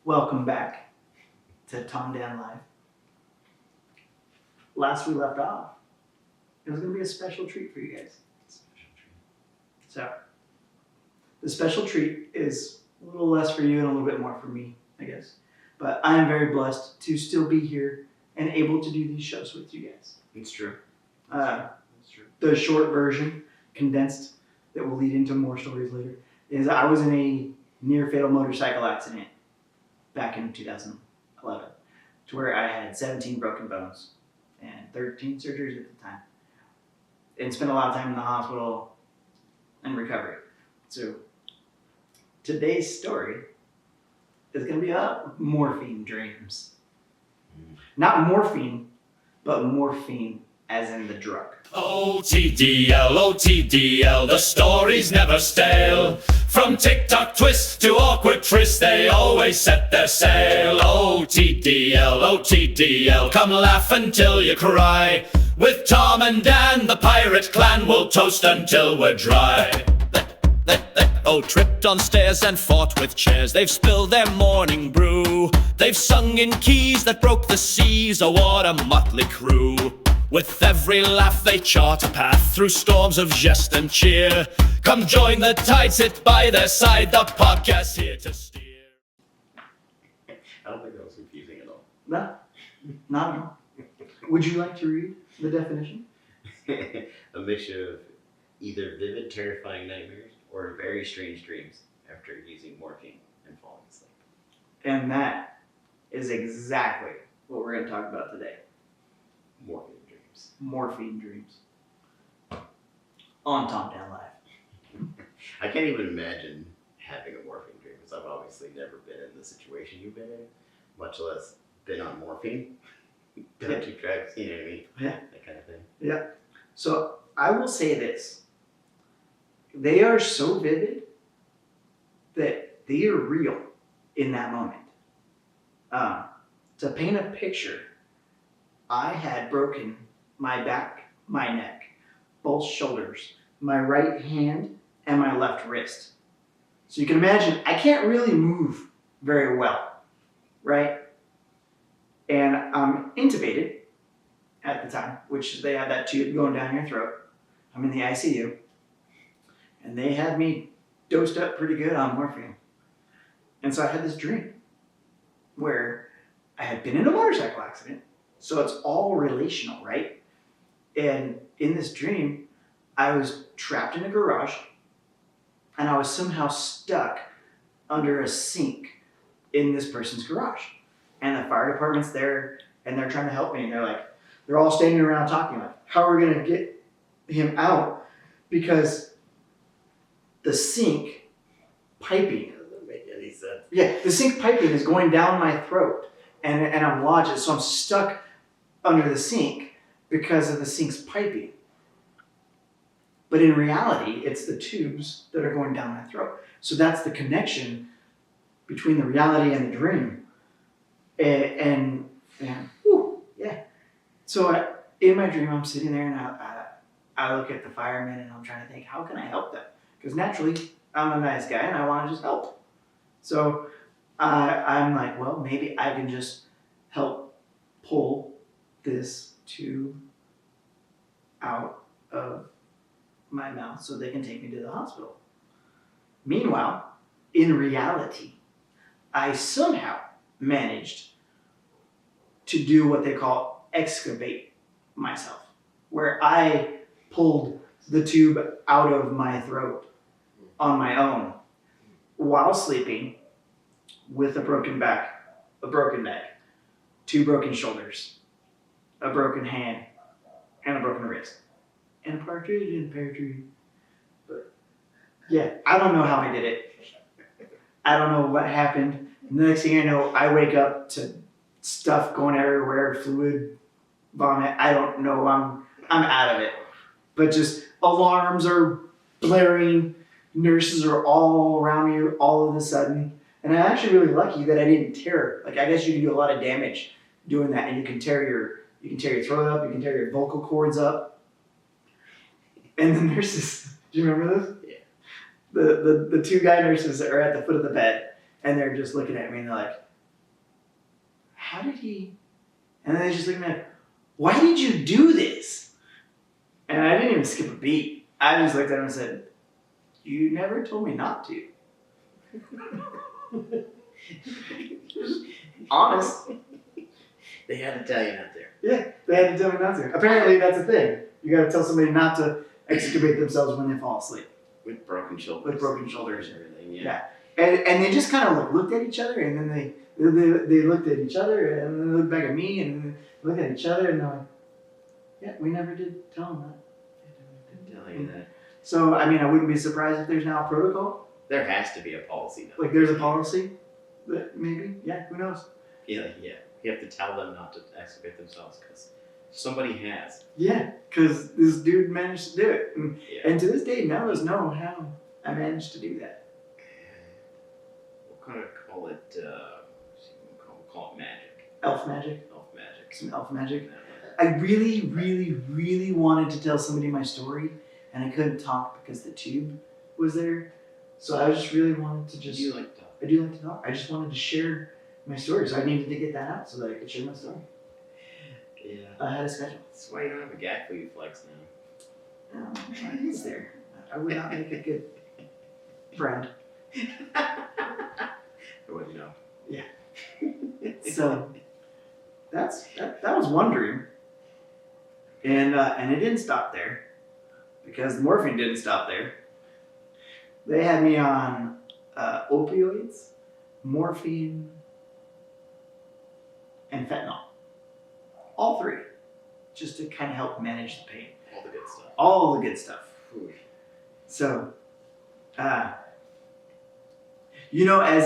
Welcome back to Tom Dan Live. Last we left off, it was going to be a special treat for you guys. So, the special treat is a little less for you and a little bit more for me, I guess. But I am very blessed to still be here and able to do these shows with you guys. It's true. It's true. The short version, condensed, that will lead into more stories later, is I was in a near-fatal motorcycle accident back in 2011, to where I had 17 broken bones and 13 surgeries at the time, and spent a lot of time in the hospital and recovery. So today's story is going to be about Morphine Dreams. Not morphine, but morphine as in the drug. OTDL, OTDL, the stories never stale. From TikTok twist to awkward tryst, they always set their sail. OTDL, OTDL, come laugh until you cry. With Tom and Dan, the pirate clan, we'll toast until we're dry. Oh, tripped on stairs and fought with chairs. They've spilled their morning brew. They've sung in keys that broke the seas. Oh, what a motley crew. With every laugh they chart a path through storms of jest and cheer. Come join the tide, sit by their side. The podcast here to steer. I don't think that was confusing at all. No, not at all. Would you like to read the definition? A mixture of either vivid, terrifying nightmares or very strange dreams after using morphine and falling asleep. And that is exactly what we're going to talk about today. Morphine dreams. Morphine Dreams. On Tom Dan Live. I can't even imagine having a morphine dream because I've obviously never been in the situation you've been in, much less been on morphine. Don't do drugs, you know what I mean? Yeah. That kind of thing. Yeah. So I will say this. They are so vivid that they are real in that moment. To paint a picture, I had broken my back, my neck, both shoulders, my right hand, and my left wrist. So you can imagine, I can't really move very well, right? And I'm intubated at the time, which they have that tube going down your throat. I'm in the ICU. And they had me dosed up pretty good on morphine. And so I had this dream where I had been in a motorcycle accident. So it's all relational, right? And in this dream, I was trapped in a garage and I was somehow stuck under a sink in this person's garage. And the fire department's there and they're trying to help me. And they're all standing around talking like, how are we going to get him out? Because the sink piping. Doesn't make any sense. Yeah, the sink piping is going down my throat and I'm lodged, so I'm stuck under the sink because of the sink's piping. But in reality, it's the tubes that are going down my throat. So that's the connection between the reality and the dream. And whew, yeah. So in my dream, I'm sitting there and I look at the firemen and I'm trying to think, how can I help them? Because naturally, I'm a nice guy and I want to just help. So I'm like, well, maybe I can just help pull this tube out of my mouth so they can take me to the hospital. Meanwhile, in reality, I somehow managed to do what they call excavate myself, where I pulled the tube out of my throat on my own while sleeping with a broken back, a broken neck, 2 broken shoulders, a broken hand, and a broken wrist. And a partridge in a pear tree. But yeah, I don't know how I did it. I don't know what happened. And the next thing I know, I wake up to stuff going everywhere, fluid, vomit. I don't know. I'm out of it. But just alarms are blaring. Nurses are all around me all of a sudden. And I'm actually really lucky that I didn't tear. Like, I guess you can do a lot of damage doing that, and you can tear your throat up, you can tear your vocal cords up. And the nurses, do you remember this? Yeah. The 2 guy nurses are at the foot of the bed, and they're just looking at me, and they're like, how did he? And then they just looked at me like, why did you do this? And I didn't even skip a beat. I just looked at him and said, you never told me not to. Honest. They had to tell you not there. Yeah, they had to tell me not to. Apparently, that's a thing. You got to tell somebody not to excavate themselves when they fall asleep. With broken shoulders. With broken shoulders. and everything, yeah. And they just kind of like looked at each other, and then they looked at each other, and then they looked back at me, and then they looked at each other, and they're like, yeah, we never did tell them that. Didn't tell you that. So, I mean, I wouldn't be surprised if there's now a protocol. There has to be a policy now. Like, there's a policy that maybe, yeah, who knows? Yeah. You have to tell them not to excavate themselves because somebody has. Yeah, because this dude managed to do it. Yeah. And to this day, none of us know how I managed to do that. We'll kind of call it, we'll call it magic. Elf magic. Elf magic. Some elf magic. That I really, really, really wanted to tell somebody my story, and I couldn't talk because the tube was there. So I just really wanted to one. just. Do you like to talk? I do like to talk. I just wanted to share my story, so I needed to get that out so that I could share my story. Yeah. I had a schedule. That's why you don't have a gag reflex now. It's there. I would not make a good friend. I wouldn't know. So that was one dream, and it didn't stop there, because the morphine didn't stop there. They had me on opioids, morphine, and fentanyl. All three, just to kind of help manage the pain. All the good stuff. All the good stuff. Whew. So, as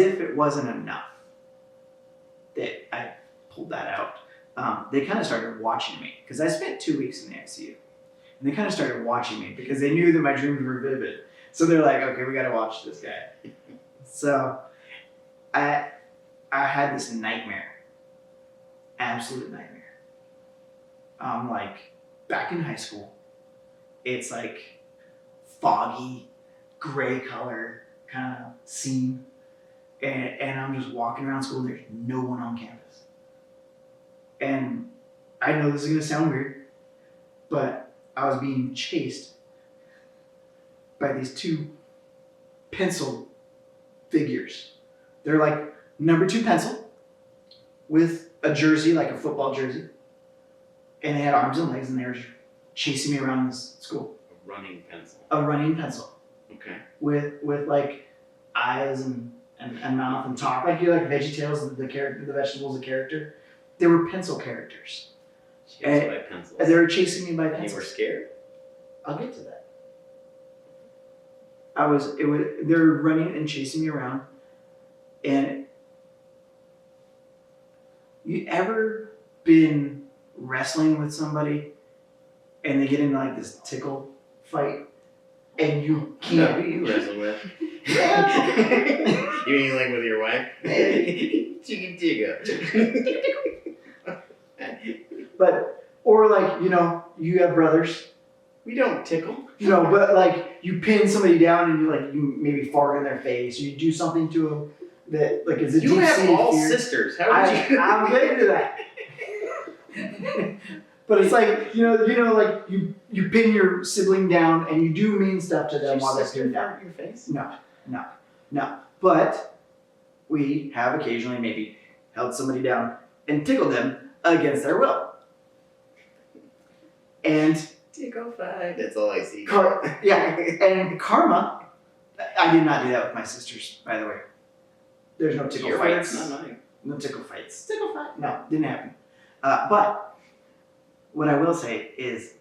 if it wasn't enough that I pulled that out, they kind of started watching me, because I spent 2 weeks in the ICU. And they kind of started watching me because they knew that my dreams were vivid. So they're like, okay, we got to watch this guy. So I had this nightmare, absolute nightmare. Like back in high school, it's like foggy, gray color kind of scene. And I'm just walking around school and there's no one on campus. And I know this is going to sound weird, but I was being chased by these two pencil figures. They're like number 2 pencil with a jersey, like a football jersey. And they had arms and legs and they were just chasing me around this school. A running pencil. A running pencil. Okay. With like eyes and mouth and talk. Like you like VeggieTales, the character, the vegetables, the character. They were pencil characters. Chased by pencils. They were chasing me by And pencils. you were scared? I'll get to that. They were running and chasing me around. And you ever been wrestling with somebody and they get into like this tickle fight and you No, who can't. you wrestling with? You mean like with your wife? Chigga chigga. But, or like, you have brothers, We don't tickle. but like you pin somebody down and you maybe fart in their face, or you do something to them that like is a You have deep-seated all fear. sisters. How would you? I'm getting to that. But it's like, like you pin your sibling down and you do mean stuff to them Your while they're sister pinned down. fart in your face? No. But we have occasionally maybe held somebody down and tickled them against their will. And Tickle fight. That's all I see. and karma, I did not do that with my sisters, by the way. There's no tickle Your fights. fights, not mine. No tickle fights. Tickle fight? No, didn't happen. But what I will say is,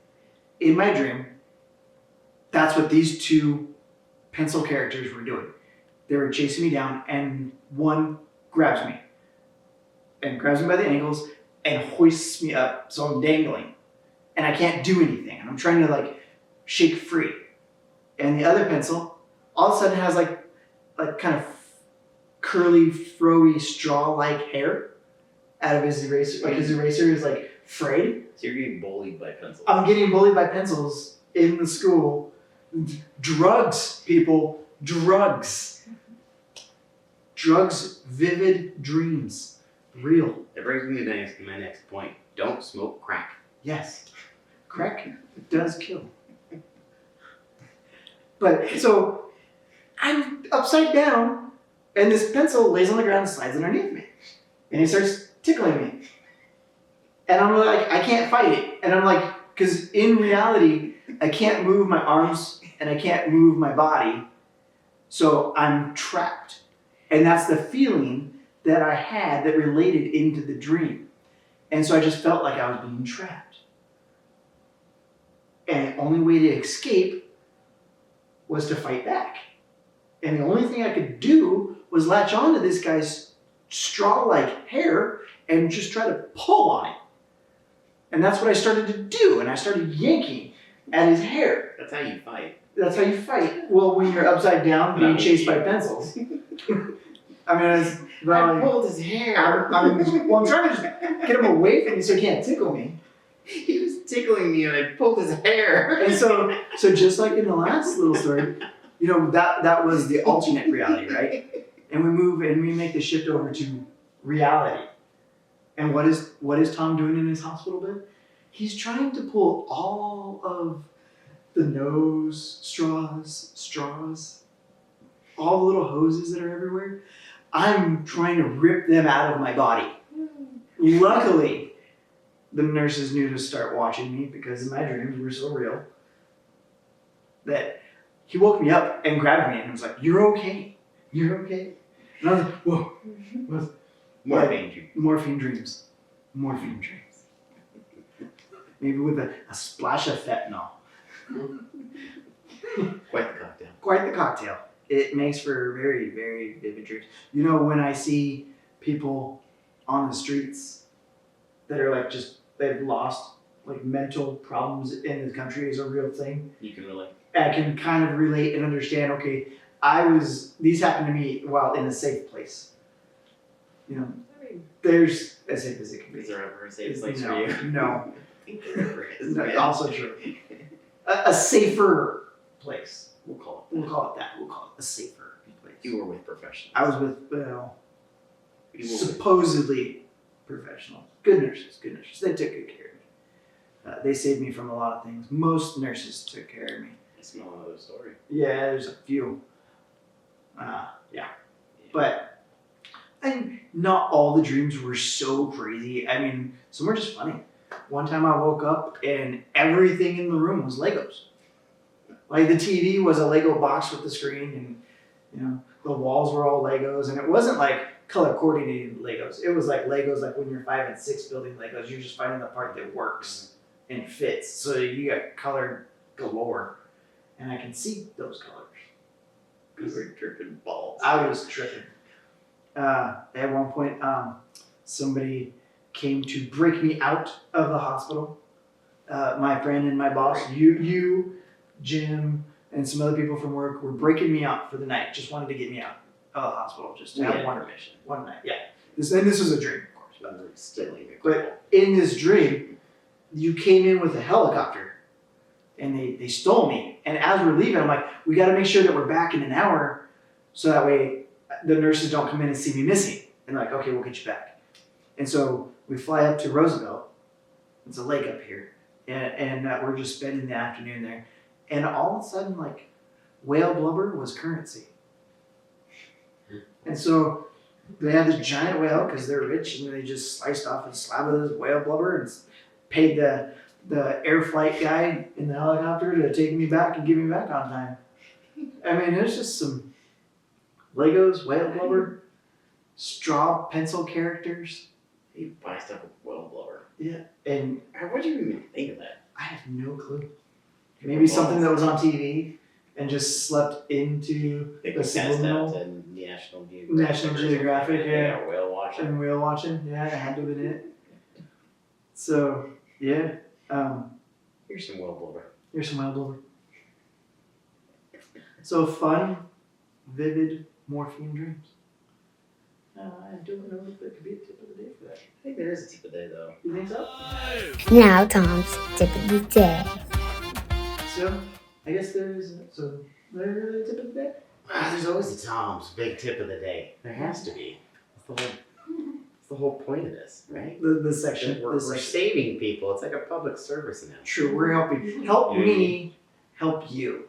in my dream, that's what these two pencil characters were doing. They were chasing me down, and one grabs me by the ankles and hoists me up, so I'm dangling, and I can't do anything, and I'm trying to like shake free. And the other pencil all of a sudden has like kind of curly, froey, straw-like hair out of his eraser. Like his eraser is like frayed. So you're getting bullied by pencils. I'm getting bullied by pencils in the school. Drugs, people. Drugs. Drugs, vivid dreams. real. That brings me to my next point. Don't smoke crack. Yes, crack does kill. But so I'm upside down, and this pencil lays on the ground and slides underneath me, and it starts tickling me. And I'm like, I can't fight it. And I'm like, because in reality, I can't move my arms and I can't move my body, so I'm trapped. And that's the feeling that I had that related into the dream. And so I just felt like I was being trapped. And the only way to escape was to fight back. And the only thing I could do was latch onto this guy's straw-like hair and just try to pull on it. And that's what I started to do. And I started yanking at his hair. That's how you fight. That's how you fight. Well, when you're upside down being chased by pencils. I mean, it's I pulled his hair. I'm trying to just get him away from me so he can't tickle me. He was tickling me and I pulled his hair. And so just like in the last little story, you know, that was the alternate reality, right? And we move and we make the shift over to reality. And what is Tom doing in his hospital bed? He's trying to pull all of the nose straws, all the little hoses that are everywhere. I'm trying to rip them out of my body. Luckily, the nurses knew to start watching me because my dreams were so real that he woke me up and grabbed me and was like, "You're okay. You're okay." And I was like, "Whoa." Morphine dreams. Morphine dreams. Maybe with a splash of fentanyl. Quite the cocktail. Quite the cocktail. It makes for very, very vivid dreams. You know, when I see people on the streets that are like they've lost like mental problems in this country is a real thing. You can relate. I can kind of relate and understand, okay, these happened to me while in a safe place. You know, there's as safe as it can be. Is there ever a safe place No, for you? no. I think there ever is. No, also true. A safer place. We'll call We'll call it that. We'll call it a safer place. it. You were with professionals. I was with, You were with supposedly professionals. Good nurses. They took good care of me. They saved me from a lot of things. Most nurses took care of me. I smell another story. Yeah, there's a few. Yeah. But not all the dreams were so crazy. I mean, some were just funny. One time I woke up and everything in the room was Legos. Like the TV was a Lego box with the screen, and you know the walls were all Legos, and it wasn't like color coordinated Legos. It was like Legos, like when you're 5 and 6 building Legos, you're just finding the part that works and fits. So you got color galore, and I can see those colors. You were tripping balls. I was tripping. At one point, somebody came to break me out of the hospital. My friend and my boss, you, Jim, and some other people from work were breaking me out for the night. Just wanted to get me out of the hospital. Just to We have had one permission. one night. Yeah. This was a dream, of course. We were stealing it. But in this dream, you came in with a helicopter, and they stole me. And as we're leaving, I'm like, we got to make sure that we're back in an hour, so that way the nurses don't come in and see me missing. And they're like, okay, we'll get you back. And so we fly up to Roosevelt. It's a lake up here, and we're just spending the afternoon there. And all of a sudden, like, whale blubber was currency. And so they had this giant whale because they're rich, and they just sliced off a slab of this whale blubber and paid the air flight guy in the helicopter to take me back and get me back on time. I mean, there's just some Legos, whale blubber, straw pencil characters. You buy stuff with whale blubber. Yeah, and What do you even think of that? I have no clue. Maybe something that was on TV and just slept into They the could cast out subliminal to National Geographic. National Geographic, yeah. Whale watching. and whale watching. Yeah, I had to have been it. So yeah, Here's some whale blubber. here's some whale blubber. So fun, vivid morphine dreams. I don't know if there could be a tip of the day for that. I think there is a tip of the day though. You think so? Now Tom's tip of the day. So I guess there's a tip of the day. There's always a Tom's big tip of the day. There has to be. It's the the whole point of this, right? The section. We're saving people. It's like a public service announcement. True, we're helping. Help me help you.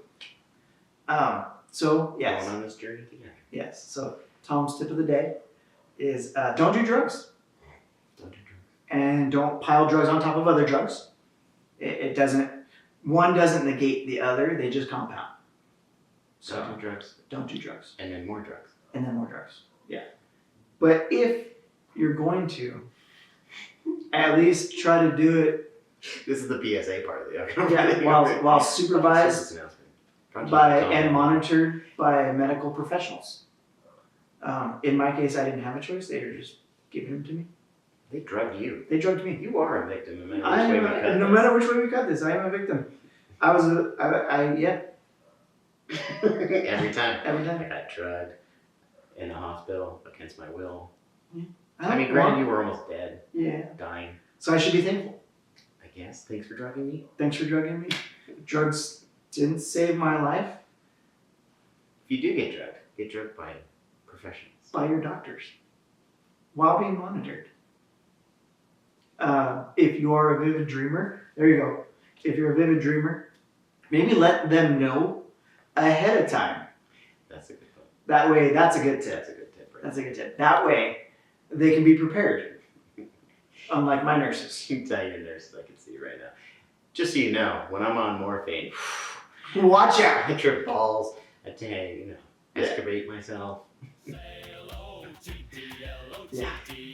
So yes. Going on this journey together. Yes. So Tom's tip of the day is don't do drugs. Don't do drugs. And don't pile drugs on top of other drugs. It doesn't. One doesn't negate the other. They just compound. So Don't do drugs. don't do drugs. And then more drugs. And then more drugs. Yeah. But if you're going to, at least try to do it This is the PSA part of the outcome. while supervised Service announcement. by and monitored by medical professionals. In my case, I didn't have a choice. They were just giving them to me. They drugged you. They drugged me. You are a victim, no matter which way we cut No this. matter which way we cut this, I am a victim. I was yeah, Every time. every I time. got drugged in a hospital against my will. Yeah. I mean, granted, you were almost dead, Yeah. dying. So I should be thankful. I guess. Thanks for drugging me. Thanks for drugging me. Drugs didn't save my life. If you do get drugged by professionals. By your doctors while being monitored. If you are a vivid dreamer, there you go. If you're a vivid dreamer, maybe let them know ahead of time. That's a good one. That way, that's a good tip. That's a good tip, right? That's a good tip. That way, they can be prepared. Unlike my nurses. You can tell your nurses I can see you right now. Just so you know, when I'm on morphine, Watch out! I trip balls. I excavate myself. Yeah.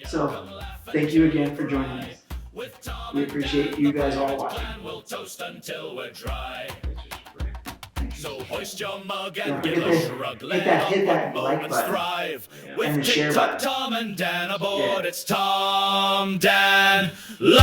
So, thank you again for joining us. We appreciate you guys all watching. We'll toast until we're dry. So hoist your mug Yeah, and give hit a that- shrug. hit that Let like moments button. thrive. Yeah. With And the share TikTok button. Tom and Dan aboard, Yeah. it's Tom, Dan, Love.